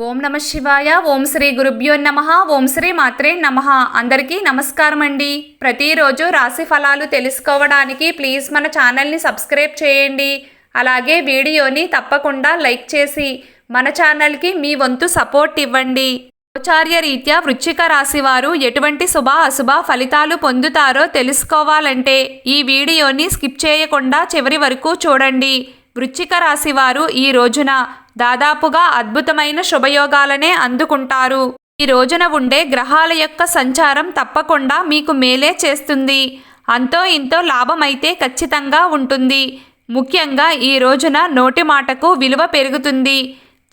ఓం నమ శివాయ. ఓం శ్రీ గురుభ్యో నమః. ఓం శ్రీ మాత్రే నమః. అందరికీ నమస్కారం అండి. ప్రతిరోజు రాశి ఫలాలు తెలుసుకోవడానికి ప్లీజ్ మన ఛానల్ని సబ్స్క్రైబ్ చేయండి. అలాగే వీడియోని తప్పకుండా లైక్ చేసి మన ఛానల్కి మీ వంతు సపోర్ట్ ఇవ్వండి. గోచార్య రీత్యా వృశ్చిక రాశి వారు ఎటువంటి శుభ అశుభ ఫలితాలు పొందుతారో తెలుసుకోవాలంటే ఈ వీడియోని స్కిప్ చేయకుండా చివరి వరకు చూడండి. వృశ్చిక రాశి వారు ఈ రోజున దాదాపుగా అద్భుతమైన శుభయోగాలనే అందుకుంటారు. ఈ రోజున ఉండే గ్రహాల యొక్క సంచారం తప్పకుండా మీకు మేలే చేస్తుంది. అంతో ఇంతో లాభమైతే ఖచ్చితంగా ఉంటుంది. ముఖ్యంగా ఈ రోజున నోటి మాటకు విలువ పెరుగుతుంది.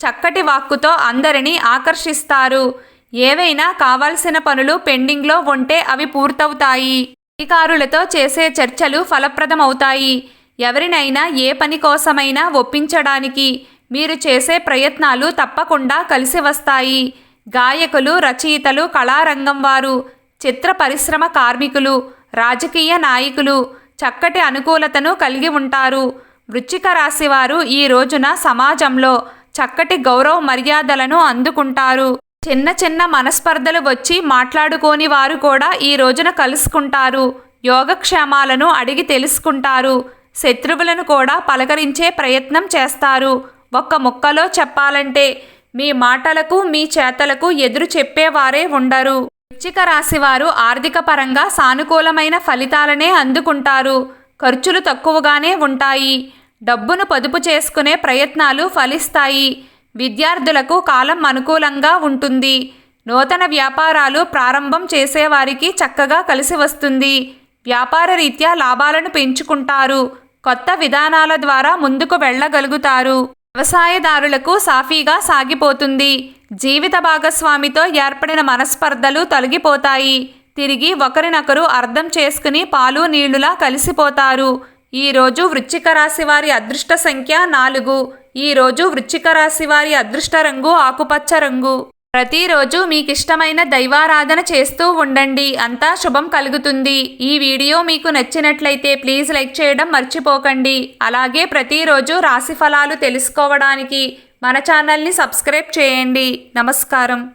చక్కటి వాక్కుతో అందరినీ ఆకర్షిస్తారు. ఏవైనా కావాల్సిన పనులు పెండింగ్లో ఉంటే అవి పూర్తవుతాయి. అధికారులతో చేసే చర్చలు ఫలప్రదమవుతాయి. ఎవరినైనా ఏ పని కోసమైనా ఒప్పించడానికి మీరు చేసే ప్రయత్నాలు తప్పకుండా కలిసి వస్తాయి. గాయకులు, రచయితలు, కళారంగం వారు, చిత్ర పరిశ్రమ కార్మికులు, రాజకీయ నాయకులు చక్కటి అనుకూలతను కలిగి ఉంటారు. వృశ్చిక రాశి వారు ఈ రోజున సమాజంలో చక్కటి గౌరవ మర్యాదలను అందుకుంటారు. చిన్న చిన్న మనస్పర్ధలు వచ్చి మాట్లాడుకోని వారు కూడా ఈ రోజున కలుసుకుంటారు. యోగక్షేమాలను అడిగి తెలుసుకుంటారు. శత్రువులను కూడా పలకరించే ప్రయత్నం చేస్తారు. ఒక్క ముక్కలో చెప్పాలంటే మీ మాటలకు మీ చేతలకు ఎదురు చెప్పేవారే ఉండరు. వృశ్చిక రాశి వారు ఆర్థిక పరంగా సానుకూలమైన ఫలితాలనే అందుకుంటారు. ఖర్చులు తక్కువగానే ఉంటాయి. డబ్బును పొదుపు చేసుకునే ప్రయత్నాలు ఫలిస్తాయి. విద్యార్థులకు కాలం అనుకూలంగా ఉంటుంది. నూతన వ్యాపారాలు ప్రారంభం చేసేవారికి చక్కగా కలిసి వస్తుంది. వ్యాపార రీత్యా లాభాలను పెంచుకుంటారు. కొత్త విధానాల ద్వారా ముందుకు వెళ్ళగలుగుతారు. వ్యవసాయదారులకు సాఫీగా సాగిపోతుంది. జీవిత భాగస్వామితో ఏర్పడిన మనస్పర్ధలు తొలగిపోతాయి. తిరిగి ఒకరినొకరు అర్థం చేసుకుని పాలు నీళ్లులా కలిసిపోతారు. ఈరోజు వృశ్చిక రాశి వారి అదృష్ట సంఖ్య 4. ఈరోజు వృశ్చిక రాశి వారి అదృష్ట రంగు ఆకుపచ్చ రంగు. ప్రతిరోజు మీకు ఇష్టమైన దైవారాధన చేస్తూ ఉండండి. అంతా శుభం కలుగుతుంది. ఈ వీడియో మీకు నచ్చినట్లయితే ప్లీజ్ లైక్ చేయడం మర్చిపోకండి. అలాగే ప్రతిరోజు రాశి ఫలాలు తెలుసుకోవడానికి మన ఛానల్ని సబ్స్క్రైబ్ చేయండి. నమస్కారం.